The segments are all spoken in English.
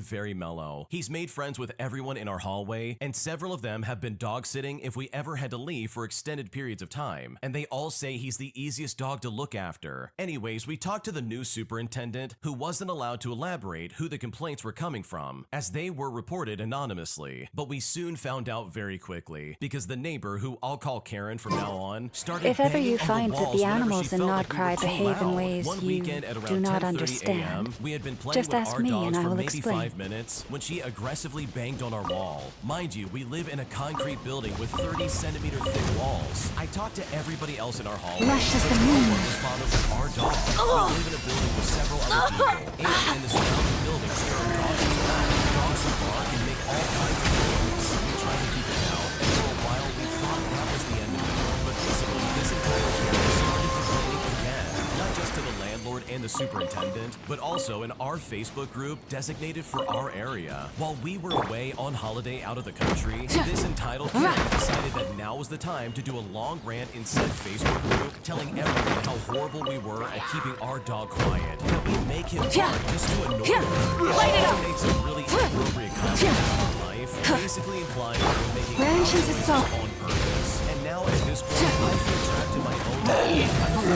very mellow. He's made friends with everyone in our hallway, and several of them have been dog sitting if we ever had to leave for extended periods of time, and they all say he's the easiest dog to look after. Anyways, we talked to the new superintendent, who wasn't allowed to elaborate who the complaints were coming from, as they were reported anonymously. But we soon found out very quickly, because the neighbor, who I'll call Karen from now on, started If ever you banging on find the that walls the whenever animals she in felt Nod like we were Cry too behave in loud. ways One you weekend at do around not 10:30 understand, a.m., we had been playing just with ask our me dogs and I for will maybe explain. 5 minutes when she aggressively banged on our wall. Mind you, we live in a concrete building with 30-centimeter thick walls. I talked to everybody else in our hallway, Lush as but the no moon. one responded with our dog. We live in a building with several other people, and in the surrounding buildings there are dogs as well. Dogs who bark and make all kinds of noise. We tried to keep it down, and for a while we thought that was the end of it. But basically, this entire area started complaining again, not just to the landlord and the superintendent, but also in our Facebook group designated for our area. While we were away on holiday out of the country, this entitled Karen decided that now was the time to do a long rant in said Facebook group, telling everyone how horrible we were at keeping our dog quiet, that we make him bark just to annoy her. Light it up. She made some really inappropriate comments about life, basically implying that we're making Branches our assault. on purpose. And now at this point, I feel trapped in my own head. I don't do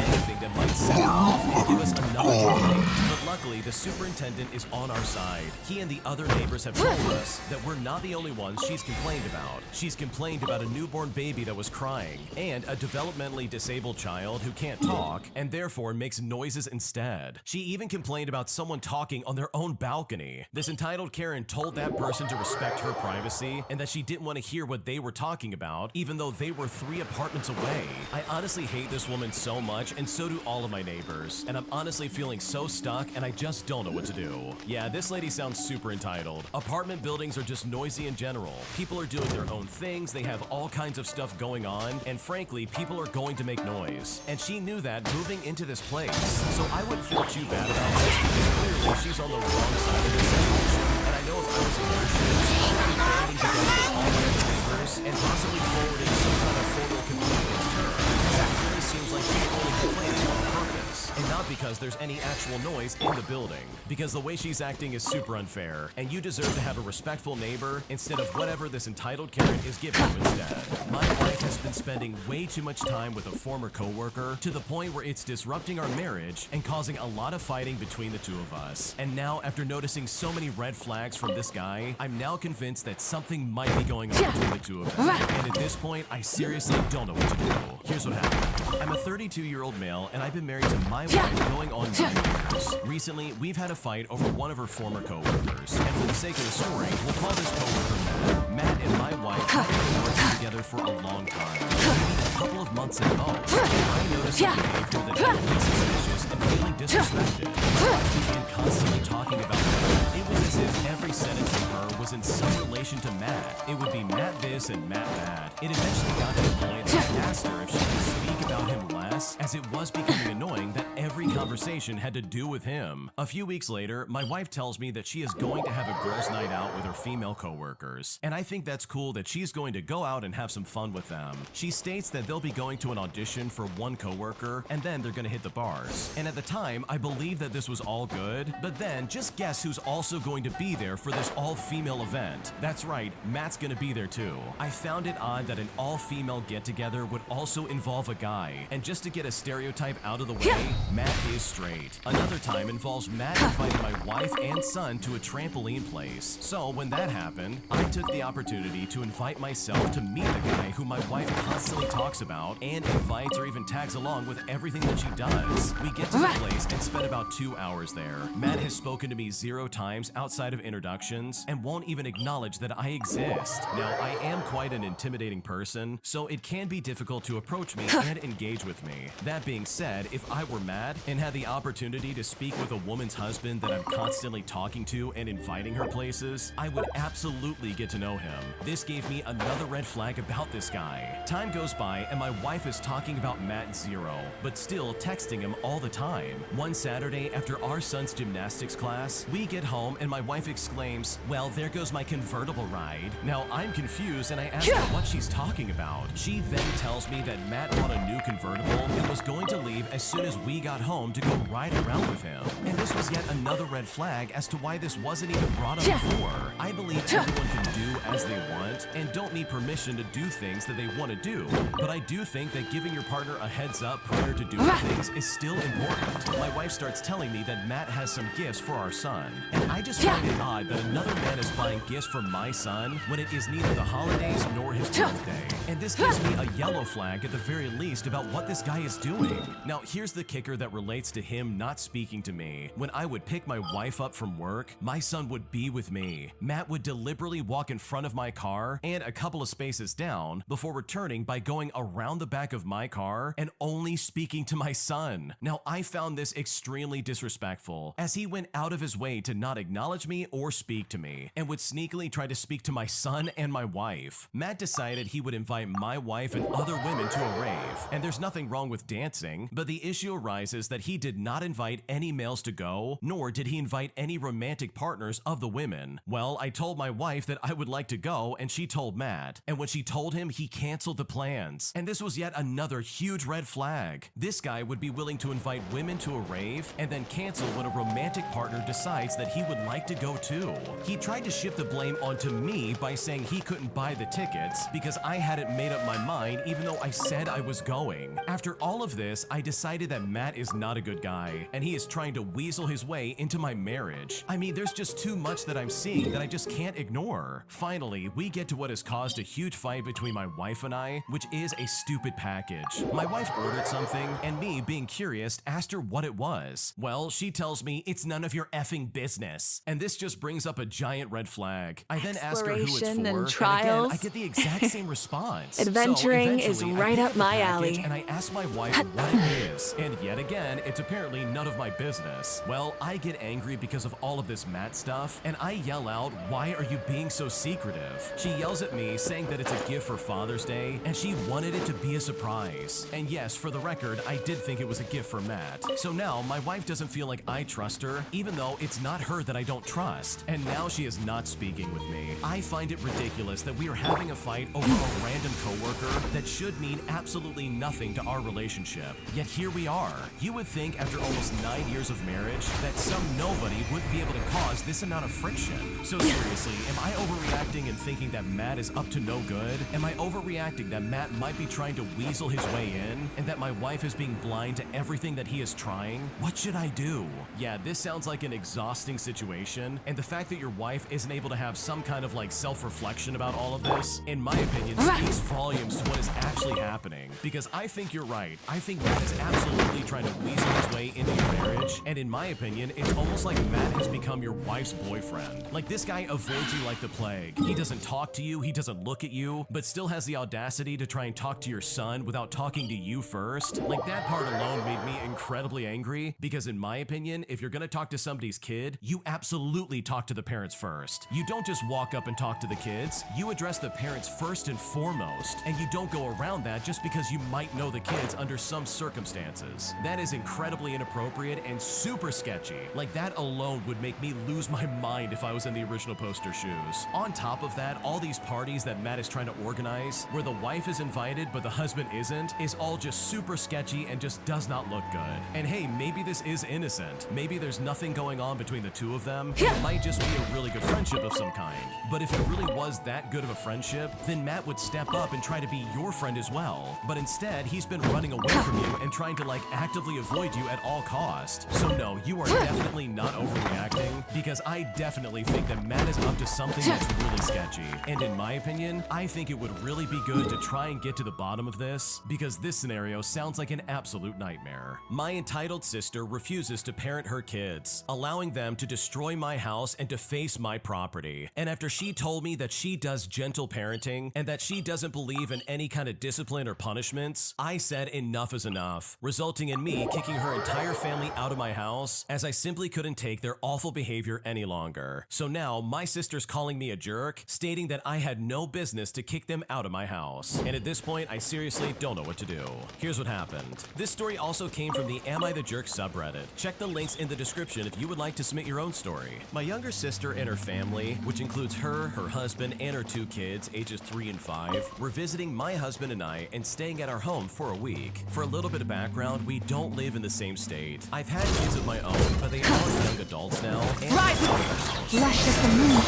anything that might set her off and give us another complaint. But luckily, the superintendent is on our side. He and the other neighbors have told us that we're not the only ones she's complained about. She's complained about a newborn baby that was crying, and a developmentally disabled child who can't talk and therefore makes noises instead. She even complained about someone talking on their own balcony. This entitled Karen told that person to respect her privacy and that she didn't want to hear what they were talking about, even though they were 3 apartments away. I honestly hate this woman so much, and so do all of my neighbors, and I'm honestly feeling so stuck and I just don't know what to do. Yeah, this lady sounds super entitled. Apartment buildings are just noisy in general. People are doing their own things, they have all kinds of stuff going on, and frankly, people are going to make noise. And she knew that moving into this place. So I wouldn't feel too bad about this, because clearly she's on the wrong side of this situation. And I know if I was in her shoes, I'd be banding together with all my neighbors and possibly forwarding some kind of formal complaint against her. That really seems like she's only complaining on purpose, and not because there's any actual noise in the building. Because the way she's acting is super unfair, and you deserve to have a respectful neighbor instead of whatever this entitled Karen is giving you instead. My wife has been spending way too much time with a former coworker to the point where it's disrupting our marriage and causing a lot of fighting between the two of us. And now, after noticing so many red flags from this guy, I'm now convinced that something might be going on between the two of them. And at this point, I seriously don't know what to do. Here's what happened. I'm a 32-year-old male, and I've been married to my wife going on 9 years. Recently, we've had a fight over one of her former coworkers, and for the sake of the story, we'll call this coworker Matt. Matt and my wife have been working together for a long time, maybe a couple of months at most. I noticed a behavior that made me suspicious and feeling disrespected. I began constantly talking about Matt. It was as if every sentence from her was in some relation to Matt. It would be Matt this and Matt that. It eventually got to the point that I asked her if she could speak about him less, as it was becoming annoying that every conversation had to do with him. A few weeks later, my wife tells me that she is going to have a girls' night out with her female coworkers, and I think that's cool that she's going to go out and have some fun with them. She states that they'll be going to an audition for one coworker, and then they're gonna hit the bars. And at the time, I believed that this was all good, but then just guess who's also going to be there for this all-female event. That's right, Matt's gonna be there too. I found it odd that an all-female get-together would also involve a guy, and just to get a stereotype out of the way, Matt is straight. Another time involves Matt inviting my wife and son to a trampoline place. So when that happened, I took the opportunity to invite myself to meet the guy who my wife constantly talks about and invites or even tags along with everything that she does. We get to the place and spend about 2 hours there. Matt has spoken to me 0 times outside of introductions and won't even acknowledge that I exist. Now, I am quite an intimidating person, so it can be difficult to approach me and engage with me. That being said, if I were Matt and had the opportunity to speak with a woman's husband that I'm constantly talking to and inviting her places, I would absolutely get to know him. This gave me another red flag about this guy. Time goes by and my wife is talking about Matt 0, but still texting him all the time. One Saturday after our son's gymnastics class, we get home and my wife exclaims, "Well, there goes my convertible convertible ride. Now, I'm confused and I ask her what she's talking about. She then tells me that Matt bought a new convertible and was going to leave as soon as we got home to go ride around with him. And this was yet another red flag as to why this wasn't even brought up before. I believe everyone can do as they want and don't need permission to do things that they want to do. But I do think that giving your partner a heads up prior to doing things is still important. My wife starts telling me that Matt has some gifts for our son. And I just find it odd that another man is buying gifts for my son when it is neither the holidays nor his birthday. And this gives me a yellow flag at the very least about what this guy is doing. Now, here's the kicker that relates to him not speaking to me. When I would pick my wife up from work, my son would be with me. Matt would deliberately walk in front of my car and a couple of spaces down before returning by going around the back of my car and only speaking to my son. Now, I found this extremely disrespectful as he went out of his way to not acknowledge me or speak to me and would sneakily try to speak to my son and my wife. Matt decided he would invite my wife and other women to a rave, and there's nothing wrong with dancing, but the issue arises that he did not invite any males to go, nor did he invite any romantic partners of the women. Well, I told my wife that I would like to go, and she told Matt, and when she told him, he canceled the plans. And this was yet another huge red flag. This guy would be willing to invite women to a rave and then cancel when a romantic partner decides that he would like to go too. He tried to shift the blame onto me by saying he couldn't buy the tickets because I hadn't made up my mind even though I said I was going. After all of this, I decided that Matt is not a good guy and he is trying to weasel his way into my marriage. I mean, there's just too much that I'm seeing that I just can't ignore. Finally, we get to what has caused a huge fight between my wife and I, which is a stupid package. My wife ordered something and me, being curious, asked her what it was. Well, she tells me it's none of your effing business. And this just brings up a giant red flag. I then ask her who it's for, and again, trials. I get the exact same response. Adventuring So is eventually, right I pick up up the my package alley. And I ask my wife what it is. And yet again, it's apparently none of my business. Well, I get angry because of all of this Matt stuff, and I yell out, "Why are you being so secretive?" She yells at me, saying that it's a gift for Father's Day, and she wanted it to be a surprise. And yes, for the record, I did think it was a gift for Matt. So now, my wife doesn't feel like I trust her, even though it's not her that I don't trust. And now she is not speaking with me. I find it ridiculous that we are having a fight over a random coworker that should mean absolutely nothing to our relationship. Yet here we are. You would think after almost 9 years of marriage that some nobody would be able to cause this amount of friction. So seriously, am I overreacting and thinking that Matt is up to no good? Am I overreacting that Matt might be trying to weasel his way in and that my wife is being blind to everything that he is trying? What should I do? Yeah, this sounds like an exhausting situation, and the fact that your wife isn't able to have some kind of like self-reflection about all of this, in my opinion, speaks volumes to what is actually happening. Because I think you're right. I think Matt is absolutely trying to weasel his way into your marriage, and in my opinion, it's almost like Matt has become your wife's boyfriend. Like, this guy avoids you like the plague. He doesn't talk to you, he doesn't look at you, but still has the audacity to try and talk to your son without talking to you first. Like, that part alone made me incredibly angry, because in my opinion, if you're gonna talk to somebody's kid, you absolutely talk to the parents first. You don't just walk up and talk to the kids, you address the parents first and foremost, and you don't go around that just because you might know the kids under some circumstances. That is incredibly inappropriate and super sketchy. Like, that alone would make me lose my mind if I was in the original poster shoes. On top of that, all these parties that Matt is trying to organize, where the wife is invited but the husband isn't, is all just super sketchy and just does not look good. And hey, maybe this is innocent. Maybe there's nothing going on between the two of them. It might just be a really good friendship of some kind. But if it really was that good of a friendship, then Matt would step up and try to be your friend as well. But instead, he's been running away from you and trying to like actively avoid you at all costs. So no, you are definitely not overreacting, because I definitely think that Matt is up to something that's really sketchy. And in my opinion, I think it would really be good to try and get to the bottom of this, because this scenario sounds like an absolute nightmare. My entitled sister refuses to parent her kids, allowing them to destroy my house and deface my property. And after she told me that she does gentle parenting and that she doesn't believe in any kind of discipline or punishments, I said enough is enough, resulting in me kicking her entire family out of my house as I simply couldn't take their awful behavior any longer. So now my sister's calling me a jerk, stating that I had no business to kick them out of my house. And at this point, I seriously don't know what to do. Here's what happened. This story also came from the Am I the Jerk subreddit. Check the links in the description if you would like to submit your own story. My younger sister and her family, which includes includes her husband, and her 2 kids, ages 3 and 5, were visiting my husband and I and staying at our home for a week. For a little bit of background, we don't live in the same state. I've had kids of my own, but they are young adults now. And Right! Flash as the moon.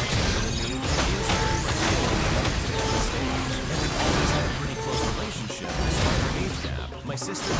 Pretty close relationship despite our age gap. My sister I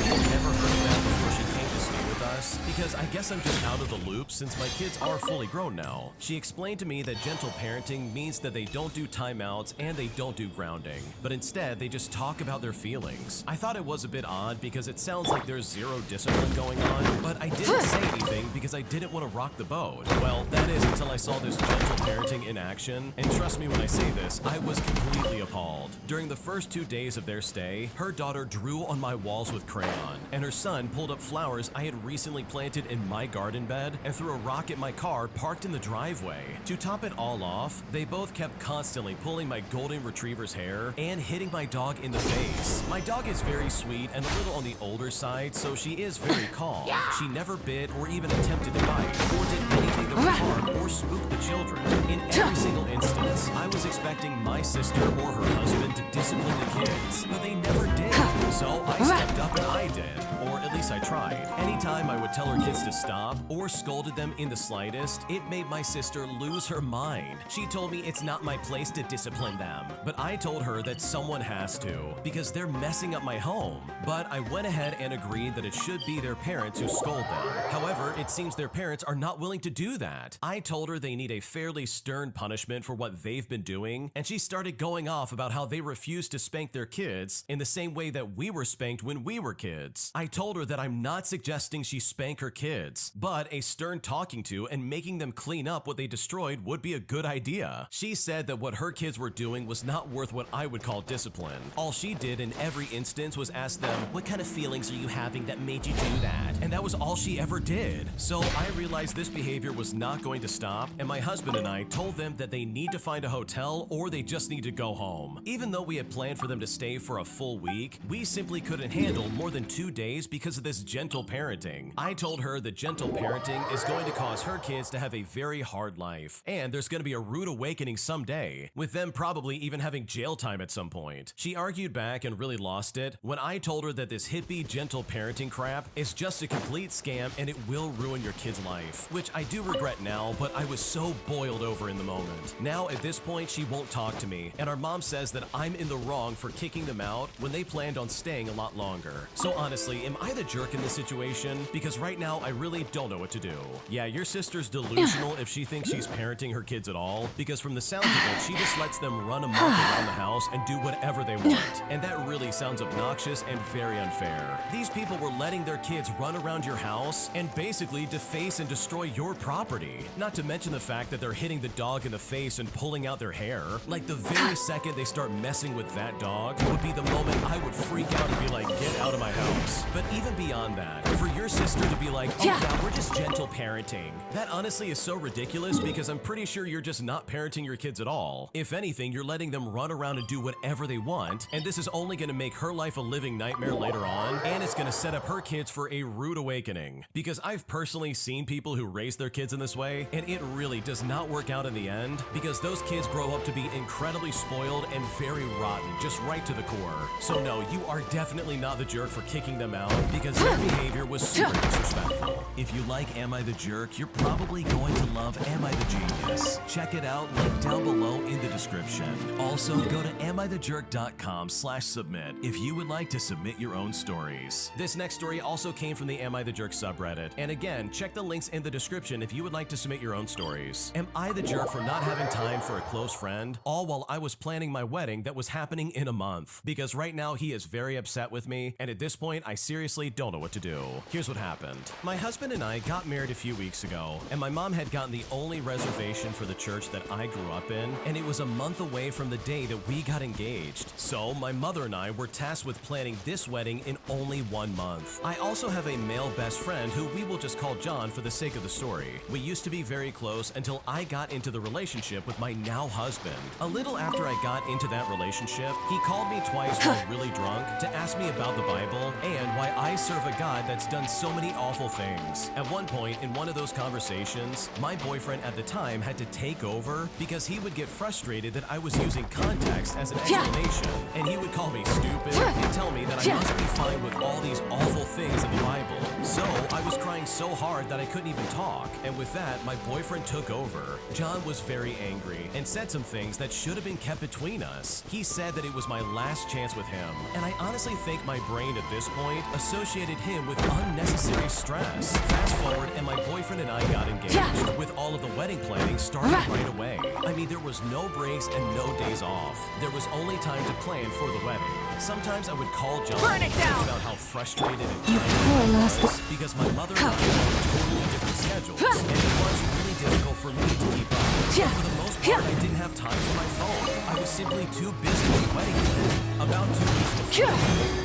had never heard of that before she came to stay with us because I guess I'm just out of the loop since my kids are fully grown now. She explained to me that gentle parenting means that they don't do timeouts and they don't do grounding, but instead they just talk about their feelings. I thought it was a bit odd because it sounds like there's zero discipline going on, but I didn't say anything because I didn't want to rock the boat. Well, that is until I saw this gentle parenting in action, and trust me when I say this, I was completely appalled. During the first 2 days of their stay, her daughter drew on my walls with crayon, and her son pulled up flowers I had recently planted in my garden bed and threw a rock at my car parked in the driveway. To top it all off, they both kept constantly pulling my golden retriever's hair and hitting my dog in the face. My dog is very sweet and a little on the older side, so she is very calm. She never bit or even attempted to bite or did anything that would harm or spook the children. In every single instance, I was expecting my sister or her husband to discipline the kids, but they never did. So I stepped up and I did, or at least I tried. Anytime I would tell her kids to stop or scolded them in the slightest, it made my sister lose her mind. She told me it's not my place to discipline them, but I told her that someone has to because they're messing up my home. But I went ahead and agreed that it should be their parents who scold them. However, it seems their parents are not willing to do that. I told her they need a fairly stern punishment for what they've been doing, and she started going off about how they refuse to spank their kids in the same way that we were spanked when we were kids. I told her that I'm not suggesting she spank her kids, but a stern talking to and making them clean up what they destroyed would be a good idea. She said that what her kids were doing was not worth what I would call discipline. All she did in every instance was ask them, "What kind of feelings are you having that made you do that?" And that was all she ever did. So I realized this behavior was not going to stop, and my husband and I told them that they need to find a hotel or they just need to go home. Even though we had planned for them to stay for a full week, we simply couldn't handle more than 2 days because of this gentle parenting. I told her that gentle parenting is going to cause her kids to have a very hard life, and there's going to be a rude awakening someday, with them probably even having jail time at some point. She argued back and really lost it when I told her that this hippie gentle parenting crap is just a complete scam and it will ruin your kid's life, which I do regret now, but I was so boiled over in the moment. Now at this point she won't talk to me, and our mom says that I'm in the wrong for kicking them out when they planned on staying a lot longer. So honestly, am I the jerk in this situation? Because right now I really don't know what to do. Yeah, your sister's delusional if she thinks she's parenting her kids at all, because from the sounds of it, she just lets them run amok around the house and do whatever they want. And that really sounds obnoxious and very unfair. These people were letting their kids run around your house and basically deface and destroy your property. Not to mention the fact that they're hitting the dog in the face and pulling out their hair. Like the very second they start messing with that dog would be the moment I would freak out and be like, "Get out of my house." But even beyond that, for your sister to be like, "Oh yeah, we're just gentle parenting," that honestly is so ridiculous because I'm pretty sure you're just not parenting your kids at all. If anything, you're letting them run around and do whatever they want, and this is only going to make her life a living nightmare later on, and it's going to set up her kids for a rude awakening. Because I've personally seen people who raise their kids in this way, and it really does not work out in the end because those kids grow up to be incredibly spoiled and very rotten, just right to the core. So no, you are definitely not the jerk for kicking them out because their behavior was super disrespectful. If you like Am I the Jerk, you're probably going to love Am I the Genius. Check it out, link down below in the description. Also, go to amithejerk.com/submit if you would like to submit your own stories. This next story also came from the Am I the Jerk subreddit. And again, check the links in the description if you would like to submit your own stories. Am I the jerk for not having time for a close friend, all while I was planning my wedding that was happening in a month? Because right now he is very upset with me, and at this point I seriously don't know what to do. Here's what happened. My husband and I got married a few weeks ago, and my mom had gotten the only reservation for the church that I grew up in, and it was a month away from the day that we got engaged. So my mother and I were tasked with planning this wedding in only 1 month. I also have a male best friend who we will just call John for the sake of the story. We used to be very very close until I got into the relationship with my now husband. A little after I got into that relationship, he called me twice while really drunk to ask me about the Bible and why I serve a God that's done so many awful things. At one point in one of those conversations, my boyfriend at the time had to take over because he would get frustrated that I was using context as an explanation, and he would call me stupid and tell me that I must be fine with all these awful things in the Bible. So I was crying so hard that I couldn't even talk, and with that, my boyfriend took over. John was very angry and said some things that should have been kept between us. He said that it was my last chance with him, and I honestly think my brain at this point associated him with unnecessary stress. Fast forward, and my boyfriend and I got engaged, with all of the wedding planning starting right away. I mean, there was no breaks and no days off. There was only time to plan for the wedding. Sometimes I would call John and talk about how frustrated and tired I was because my mother and I had totally different schedules, and it was really difficult for me to keep up. But for the most part, I didn't have time for my phone. I was simply too busy with the wedding planning. About 2 weeks before,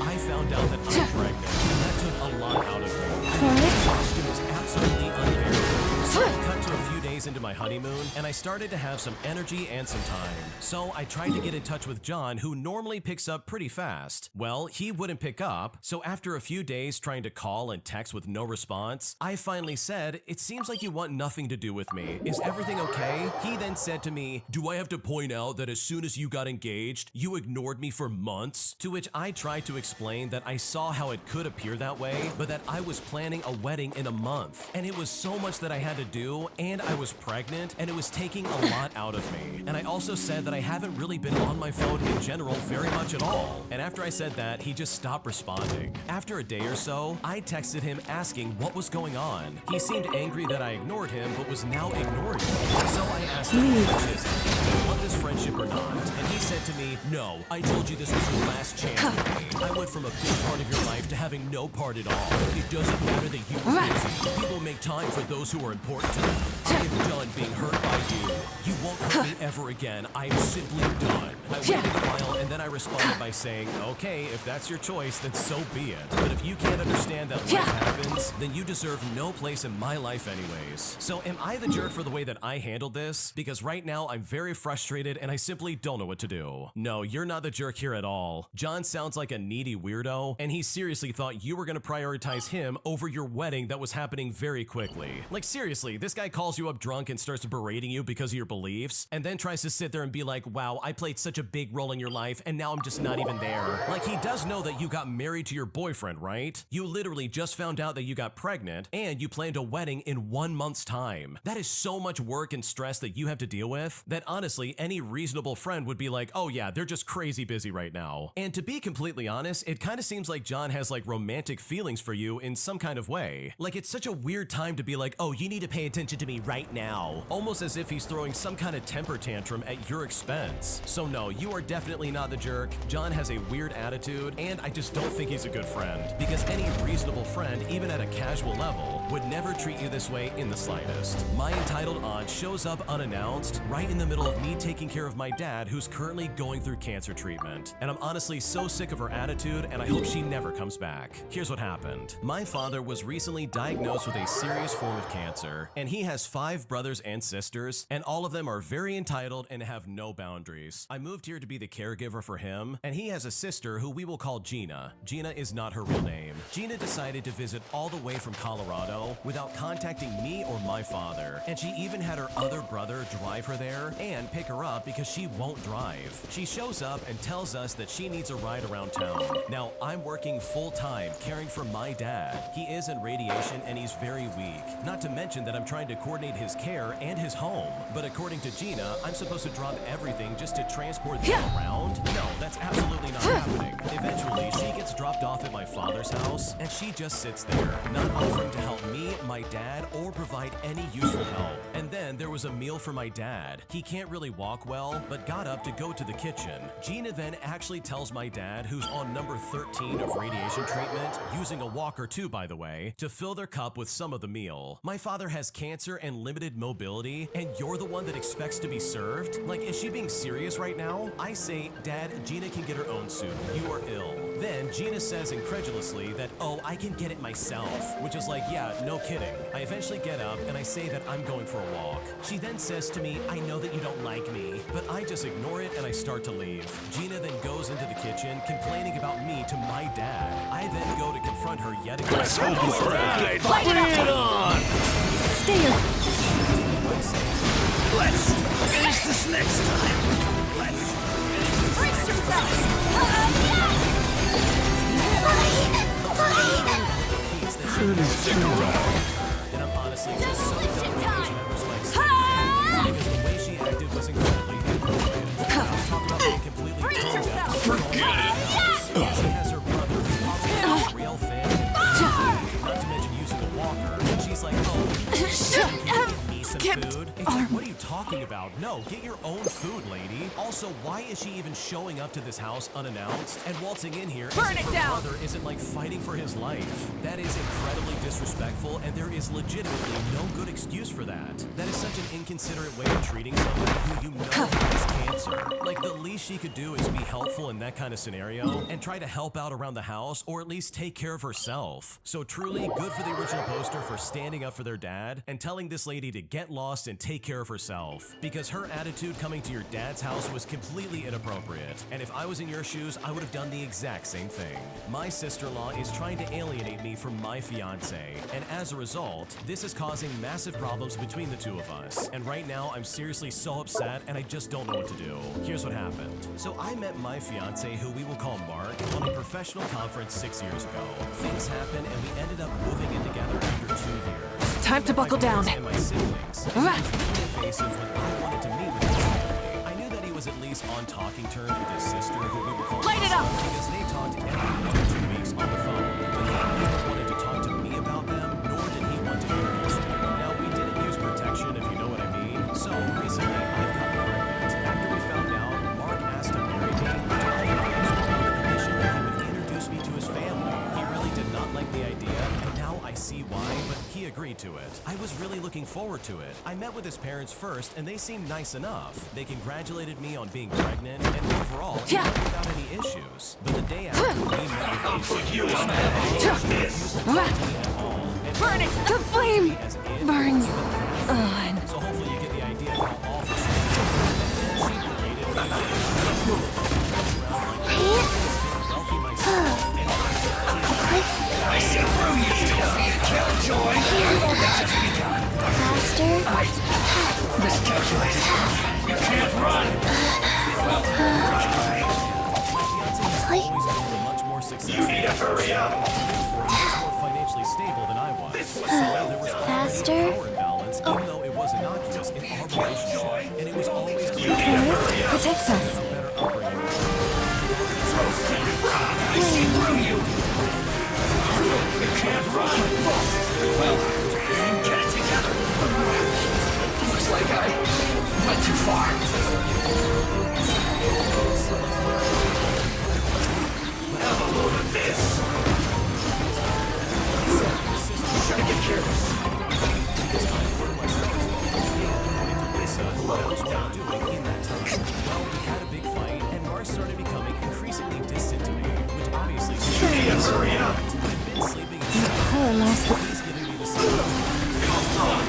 I found out that I'm pregnant, and that took a lot out of me. The costume was absolutely unbearable. So I cut to a few days into my honeymoon, and I started to have some energy and some time. So I tried to get in touch with John, who normally picks up pretty fast. Well, he wouldn't pick up, so after a few days trying to call and text with no response, I finally said, "It seems like you want nothing to do with me. Is everything okay?" He then said to me, "Do I have to point out that as soon as you got engaged, you ignored me for months?" To which I tried to explain that I saw how it could appear that way, but that I was planning a wedding in a month, and it was so much that I had to do, and I was pregnant, and it was taking a lot out of me. And I also said that I haven't really been on my phone in general very much at all. And after I said that, he just stopped responding. After a day or so, I texted him asking what was going on. He seemed angry that I ignored him, but was now ignoring me. So I asked him, "Which is it? Do you want this friendship or not?" And he said to me, "No, I told you this was your last chance with me. I went from a big part of your life to having no part at all. It doesn't matter that you were busy. People make time for those who are important to them. I am done being hurt by you. You won't hurt me ever again. I am simply done." I waited a while, and then I responded by saying, "Okay, if that's your choice, then so be it. But if you can't understand that life happens, then you deserve no place in my life anyways." So am I the jerk for the way that I handled this? Because right now I'm very frustrated and I simply don't know what to do. No, you're not the jerk here at all. John sounds like a needy weirdo, and he seriously thought you were going to prioritize him over your wedding that was happening very quickly. Like seriously, this guy calls you up drunk and starts berating you because of your beliefs, and then tries to sit there and be like, "Wow, I played such a big role in your life, and now I'm just not even there." Like, he does know that you got married to your boyfriend, right? You literally just found out that you got pregnant, and you planned a wedding in 1 month's time. That is so much work and stress that you have to deal with that honestly, any reasonable friend would be like, "Oh yeah, they're just crazy busy right now." And to be completely honest, it kind of seems like John has like romantic feelings for you in some kind of way. Like, it's such a weird time to be like, "Oh, you need to pay attention to me right now." Almost as if he's throwing some kind of temper tantrum at your expense. So no, you are definitely not the jerk. John has a weird attitude, and I just don't think he's a good friend. Because any reasonable friend, even at a casual level, would never treat you this way in the slightest. My entitled aunt shows up unannounced, right in the middle of me taking care of my dad, who's currently going through cancer treatment. And I'm honestly so sick of her attitude, and I hope she never comes back. Here's what happened. My father was recently diagnosed with a serious form of cancer, and he has 5 brothers and sisters, and all of them are very entitled and have no boundaries. I moved here to be the caregiver for him, and he has a sister who we will call Gina. Gina is not her real name. Gina decided to visit all the way from Colorado without contacting me or my father, and she even had her other brother drive her there and pick her up because she won't drive. She shows up and tells us that she needs a ride around town. Now, I'm working full-time caring for my dad. He is in radiation and he's very weak. Not to mention that I'm trying to coordinate his care and his home. But according to Gina, I'm supposed to drop everything just to transport them around? No, that's absolutely not happening. Eventually, she gets dropped off at my father's house, and she just sits there, not offering to help me, my dad, or provide any useful help. And then there was a meal for my dad. He can't really walk well, but got up to go to the kitchen. Gina then actually tells my dad, who's on number 13 of radiation treatment, using a walker too, by the way, to fill their cup with some of the meal. My father has cancer and limited mobility, and you're the one that expects to be served? Like, is she being serious right now? now? I say, Dad, Gina can get her own suit. You are ill. Then Gina says incredulously that, oh, I can get it myself, which is like, yeah, no kidding. I eventually get up and I say that I'm going for a walk. She then says to me, I know that you don't like me, but I just ignore it and I start to leave. Gina then goes into the kitchen complaining about me to my dad. I then go to confront her yet again. Let's go, alright! Light it Bring it on! Stay alert. Let's finish this next time! Let's Brace yourselves. stick around! And I'm honestly just so done with Asian members like Sarah, because the way she acted was incredibly inappropriate. Talk about being completely toned down. Forget it! She has her brother who probably is a real fan, not to mention using a walker, and she's like, oh, need some food? It's like, what are you talking about? No, get your own food, lady. Also, why is she even showing up to this house unannounced and waltzing in here as if her brother isn't like fighting for his life? That is incredibly disrespectful, and there is legitimately no good excuse for that. That is such an inconsiderate way of treating somebody who you know has cancer. Like, the least she could do is be helpful in that kind of scenario and try to help out around the house, or at least take care of herself. So truly, good for the original poster for standing up for their dad and telling this lady to get lost and take care of herself, because her attitude coming to your dad's house was completely inappropriate. And if I was in your shoes, I would have done the exact same thing. My sister-in-law is trying to alienate me from my fiance, and as a result, this is causing massive problems between the two of us. And right now, I'm seriously so upset and I just don't know what to do. Here's what happened. So I met my fiance, who we will call Mark, on a professional conference 6 years ago. Things happened and we ended up moving in together after 2 years. Time to buckle down. And my siblings. And he was really evasive when I wanted to meet with his family. I knew that he was at least on talking terms with his sister, who we would call Light it up! because they talked every 1 or 2 weeks on the phone. But he neither wanted to talk to me about them, nor did he want to introduce me. Now, we didn't use protection, if you know what I mean. So recently, I've gotten pregnant. After we found out, Mark asked to marry me, which I agreed to on the condition that he would introduce me to his family. He really did not like the idea, and now I see why, but he agreed to it. I was really looking forward to it. I met with his parents first, and they seemed nice enough. They congratulated me on being pregnant, and overall, it went without any issues. But the day after we met with Put you on that! Burn it! The flame burns on. So hopefully you get the idea of how awful she is. She berated me. Wealthy myself, and I see through you! Killjoy! That's begun! Faster. Miscalculated! You can't run! my fiance has always been much more successful. You need to hurry up! Therefore, he was more financially stable than I was. So there was always Faster. a power imbalance, even though it was innocuous in our relationship. And it was always You need to hurry up! Protects us. a better upbringing. I see through you! You can't run! Well, get it together! Looks like I went too far. Have a load of this! Gotta get careless. What else were you doing in that time? Well, we had a big fight, and Mars started becoming increasingly distant to me, which obviously Yes, hurry up! I've been sleeping in Power lost. He's giving me the same. Come on!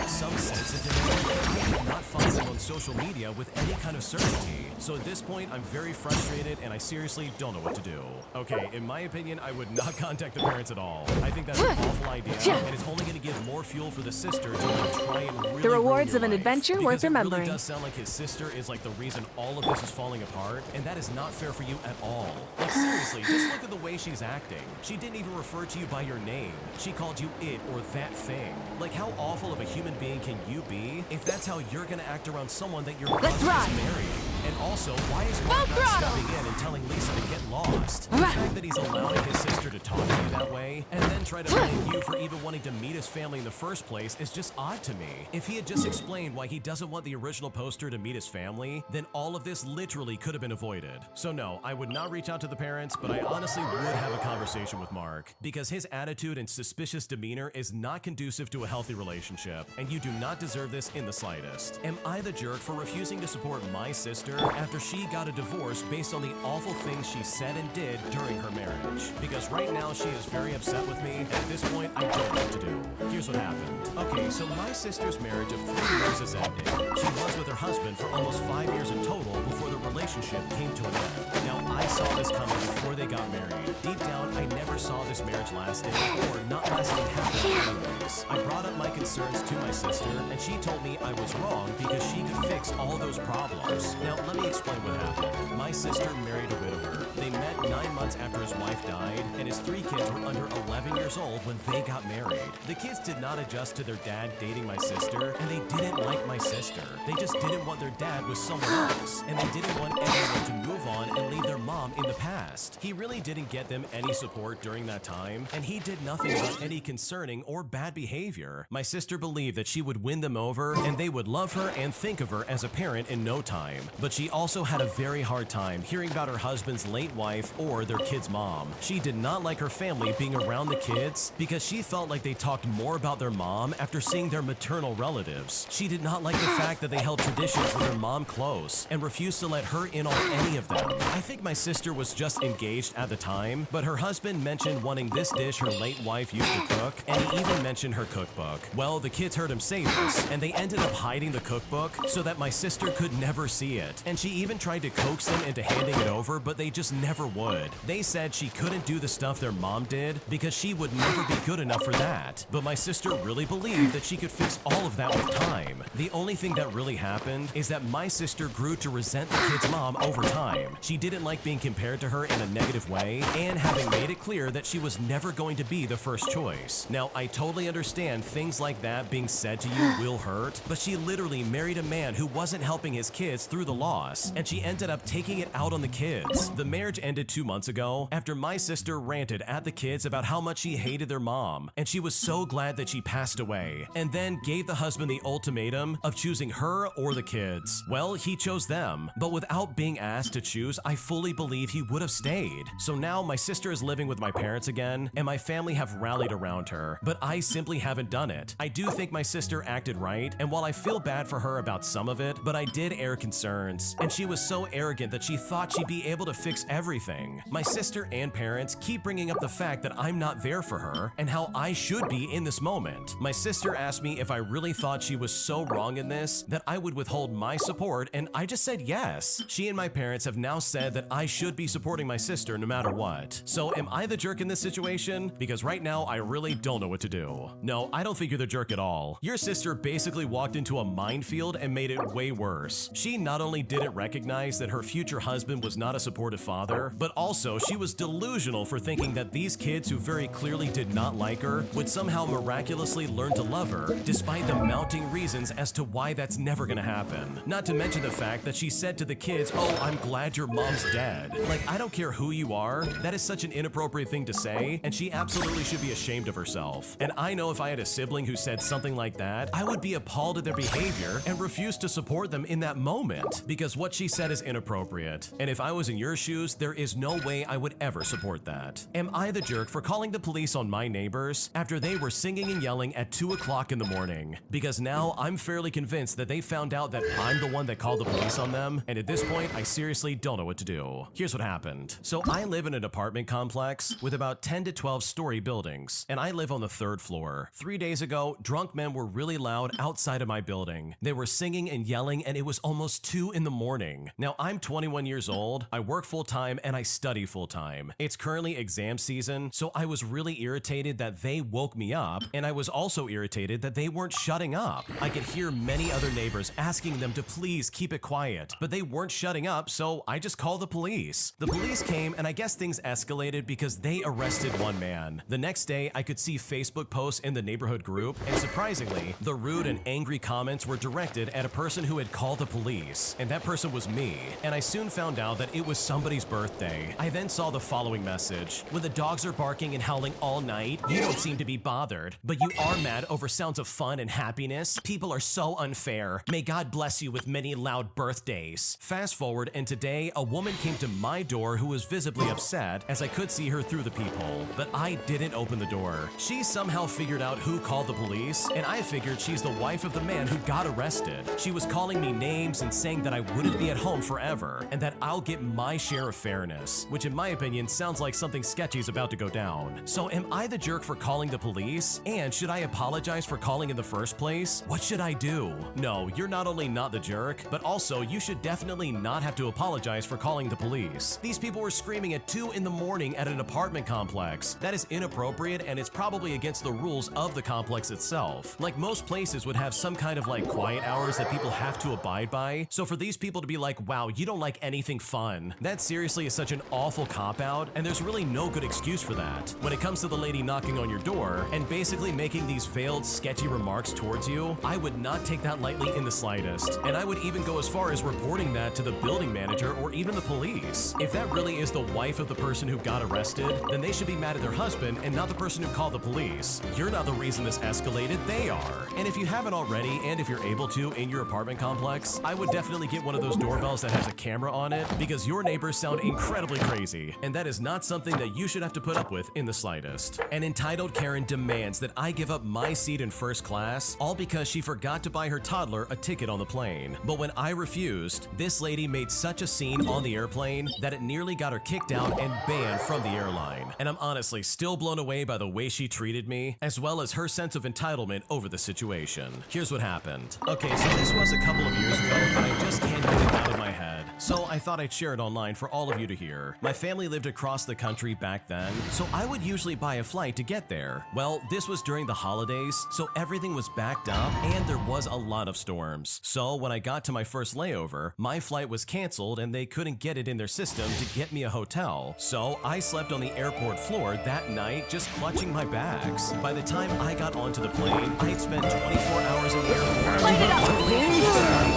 Some sensitive. I could not find them on social media with any kind of certainty. So at this point, I'm very frustrated, and I seriously don't know what to do. Okay, in my opinion, I would not contact the parents at all. I think that's an awful idea, and it's only going to give more fuel for the sister to like try and really The rewards ruin of an your life. adventure Because worth it remembering. really does sound like his sister is like the reason all of this is falling apart, and that is not fair for you at all. Like seriously, just look at the way she's acting. She didn't even refer to you by your name. She called you it or that thing. Like, how awful of a human being can you be if that's how you're gonna act around someone that your Let's brother ride. is marrying? And also, why is Mark Full not throttle. stepping in and telling Lisa to get lost? The fact that he's allowing his sister to talk to you that way, and then try to blame you for even wanting to meet his family in the first place is just odd to me. If he had just explained why he doesn't want the original poster to meet his family, then all of this literally could have been avoided. So no, I would not reach out to the parents, but I honestly would have a conversation with Mark, because his attitude and suspicious demeanor is not conducive to a healthy relationship, and you do not deserve this in the slightest. Am I the jerk for refusing to support my sister after she got a divorce based on the awful things she said and did during her marriage? Because right now she is very upset with me, and at this point I don't know what to do. Here's what happened. Okay, so my sister's marriage of 3 years is ending. She was with her husband for almost 5 years in total before the relationship came to an end. Now, I saw this coming before they got married. Deep down, I never saw this marriage lasting, or not lasting happily anyways. I brought up my concerns to my sister, and she told me I was wrong because she could fix all those problems. Now, let me explain what happened. My sister married a widower. They met 9 months after his wife died, and his 3 kids were under 11 years old when they got married. The kids did not adjust to their dad dating my sister, and they didn't like my sister. They just didn't want their dad with someone else, and they didn't want anyone to move on and leave their mom in the past. He really didn't get them any support during that time, and he did nothing about any concerning or bad behavior. My sister believed that she would win them over, and they would love her and think of her as a parent in no time. But she also had a very hard time hearing about her husband's late wife or their kid's mom. She did not like her family being around the kids because she felt like they talked more about their mom after seeing their maternal relatives. She did not like the fact that they held traditions with her mom close and refused to let her in on any of them. I think my sister was just engaged at the time, but her husband mentioned wanting this dish her late wife used to cook, and he even mentioned her cookbook. Well, the kids heard him say this, and they ended up hiding the cookbook so that my sister could never see it. And she even tried to coax them into handing it over, but they just never would. They said she couldn't do the stuff their mom did because she would never be good enough for that. But my sister really believed that she could fix all of that with time. The only thing that really happened is that my sister grew to resent the kid's mom over time. She didn't like being compared to her in a negative way, and having made it clear that she was never going to be the first choice. Now, I totally understand things like that being said to you will hurt, but she literally married a man who wasn't helping his kids through the loss, and she ended up taking it out on the kids. The marriage ended 2 months ago after my sister ranted at the kids about how much she hated their mom, and she was so glad that she passed away, and then gave the husband the ultimatum of choosing her or the kids. Well, he chose them, but without being asked to choose, I fully believe he would have stayed. So now my sister is living with my parents again, and my family have rallied around her, but I simply haven't done it. I do think my sister acted right, and while I feel bad for her about some of it, but I did air concerns, and she was so arrogant that she thought she'd be able to fix everything. My sister and parents keep bringing up the fact that I'm not there for her, and how I should be in this moment. My sister asked me if I really thought she was so wrong in this that I would withhold my support, and I just said yes. She and my parents have now said that I should be supporting my sister no matter what. So am I the jerk in this situation? Because right now I really don't know what to do. No, I don't think you're the jerk at all. Your sister basically walked into a minefield and made it way worse. She not only didn't recognize that her future husband was not a supportive father, but also she was delusional for thinking that these kids who very clearly did not like her would somehow miraculously learn to love her, despite the mounting reasons as to why that's never gonna happen. Not to mention the fact that she said to the kids, "Oh, I'm glad your mom's dead." Like, I don't care who you are, that is such an inappropriate thing to say, and she absolutely should be ashamed of herself. And I know if I had a sibling who said something like that, I would be appalled at their behavior and refuse to support them in that moment, because what she said is inappropriate. And if I was in your shoes, there is no way I would ever support that. Am I the jerk for calling the police on my neighbors after they were singing and yelling at 2 o'clock in the morning? Because now I'm fairly convinced that they found out that I'm the one that called the police on them, and at this point, I seriously don't know what to do. Here's what happened. So I live in an apartment complex with about 10 to 12 story buildings, and I live on the 3rd floor. 3 days ago, drunk men were really loud outside of my building. They were singing and yelling, and it was almost 2 in the morning. Now, I'm 21 years old, I work full-time, and I study full-time. It's currently exam season, so I was really irritated that they woke me up, and I was also irritated that they weren't shutting up. I could hear many other neighbors asking them to please keep it quiet, but they weren't shutting up, so I just called the police. The police came, and I guess things escalated because they arrested one man. The next day, I could see Facebook posts in the neighborhood group, and surprisingly, the rude and angry comments were directed at a person who had called call the police, and that person was me, and I soon found out that it was somebody's birthday. I then saw the following message. When the dogs are barking and howling all night, you don't seem to be bothered, but you are mad over sounds of fun and happiness. People are so unfair. May God bless you with many loud birthdays. Fast forward, and today, a woman came to my door who was visibly upset as I could see her through the peephole, but I didn't open the door. She somehow figured out who called the police, and I figured she's the wife of the man who got arrested. She was calling me names and saying that I wouldn't be at home forever, and that I'll get my share of fairness, which in my opinion sounds like something sketchy is about to go down. So am I the jerk for calling the police? And should I apologize for calling in the first place? What should I do? No, you're not only not the jerk, but also you should definitely not have to apologize for calling the police. These people were screaming at 2 in the morning at an apartment complex. That is inappropriate, and it's probably against the rules of the complex itself. Like, most places would have some kind of like quiet hours that people have to abide by. So for these people to be like, wow, you don't like anything fun, that seriously is such an awful cop-out, and there's really no good excuse for that. When it comes to the lady knocking on your door and basically making these veiled, sketchy remarks towards you, I would not take that lightly in the slightest. And I would even go as far as reporting that to the building manager or even the police. If that really is the wife of the person who got arrested, then they should be mad at their husband and not the person who called the police. You're not the reason this escalated, they are. And if you haven't already, and if you're able to in your apartment complex, I would definitely get one of those doorbells that has a camera on it, because your neighbors sound incredibly crazy, and that is not something that you should have to put up with in the slightest. An entitled Karen demands that I give up my seat in first class, all because she forgot to buy her toddler a ticket on the plane. But when I refused, this lady made such a scene on the airplane that it nearly got her kicked out and banned from the airline. And I'm honestly still blown away by the way she treated me, as well as her sense of entitlement over the situation. Here's what happened. Okay, so this was a couple of years ago, but I just can't get it out of my head. So I thought I'd share it online for all of you to hear. My family lived across the country back then, so I would usually buy a flight to get there. Well, this was during the holidays, so everything was backed up and there was a lot of storms. So when I got to my first layover, my flight was canceled and they couldn't get it in their system to get me a hotel. So I slept on the airport floor that night, just clutching my bags. By the time I got onto the plane, I had spent 24 hours in the airport. Light it up!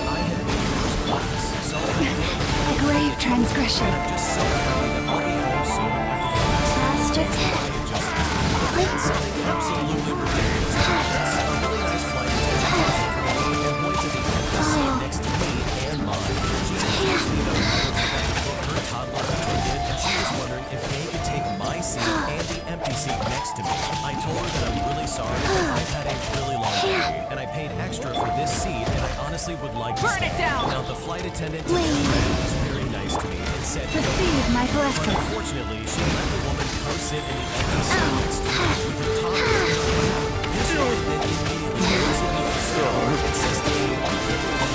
I had been first class, so A grave transgression. I'm just so happy that I'll be home soon after Master. something absolutely ridiculous happens. A really nice flight attendant and points to the empty seat next to me and mine. She introduced me to her toddler attendant, and she was wondering if they could take my seat and the empty seat next to me. I told her that I'm really sorry, but I've had a really long day, and I paid extra for this seat, and I honestly would like to Burn stay. it down! Now, the flight attendant was very nice to me and said, Receive my but blessing. unfortunately, she let the woman come sit in the empty seat next to me with her toddler. This woman then immediately tells me to stop, insisting that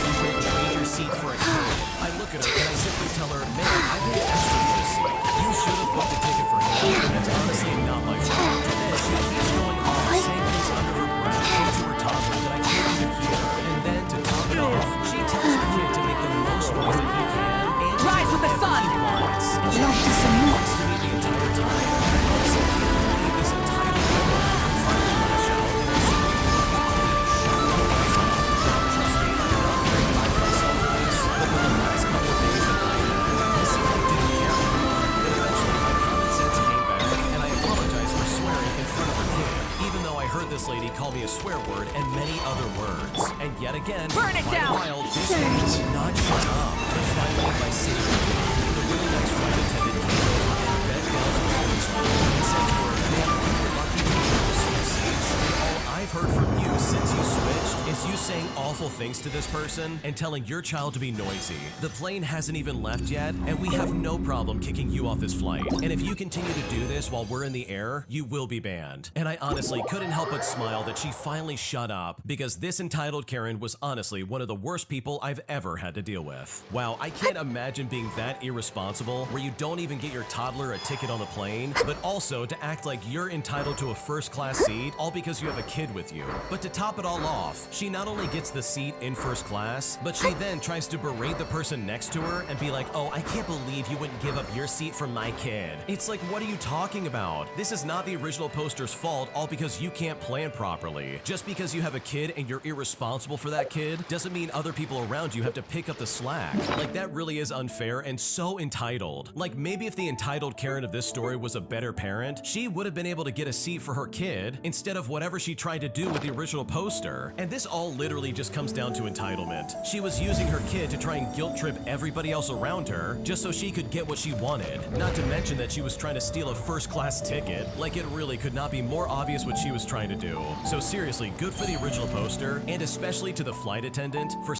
you will trade your seat for a kid. I look at her and I simply tell her, ma'am, I paid extra for this seat. You should have booked a ticket for him, and that's honestly not my fault. Then she keeps going on saying things under her breath to her toddler that I can't even hear. And then to top it off, she tells her kid to make the most noise that he can and Rise with the sun! he wants. And she Love to submit. talks to me the entire time. And honestly, I can't believe this entitled woman would finally lash out and I said, trust me, I'm not very proud of myself for this, but for the last couple of days that I had, I simply didn't care anymore. But eventually my common sense came back and I apologized for swearing in front of her kid, even though I heard this lady call me a swear word and many other words. And yet again, Burn it down! while this woman did not shut up, but finally by sitting with me, the really nice flight attendant came over and bent down to the woman's knee and said to her, ma'am, you were lucky to get those sweet seats. All I've heard from you since you switched is you saying awful things to this person and telling your child to be noisy. The plane hasn't even left yet, and we have no problem kicking you off this flight. And if you continue to do this while we're in the air, you will be banned. And I honestly couldn't help but smile that she finally shut up, because this entitled Karen was honestly one of the worst people I've ever had to deal with. Wow, I can't imagine being that irresponsible where you don't even get your toddler a ticket on the plane, but also to act like you're entitled to a first class seat all because you have a kid with you. But to top it all off, she not only gets the seat in in first class, but she then tries to berate the person next to her and be like, oh, I can't believe you wouldn't give up your seat for my kid. It's like, what are you talking about? This is not the original poster's fault, all because you can't plan properly. Just because you have a kid and you're irresponsible for that kid doesn't mean other people around you have to pick up the slack. Like, that really is unfair and so entitled. Like, maybe if the entitled Karen of this story was a better parent, she would have been able to get a seat for her kid instead of whatever she tried to do with the original poster. And this all literally just comes down to entitlement. She was using her kid to try and guilt trip everybody else around her just so she could get what she wanted. Not to mention that she was trying to steal a first-class ticket. Like, it really could not be more obvious what she was trying to do. So seriously, good for the original poster, and especially to the flight attendant for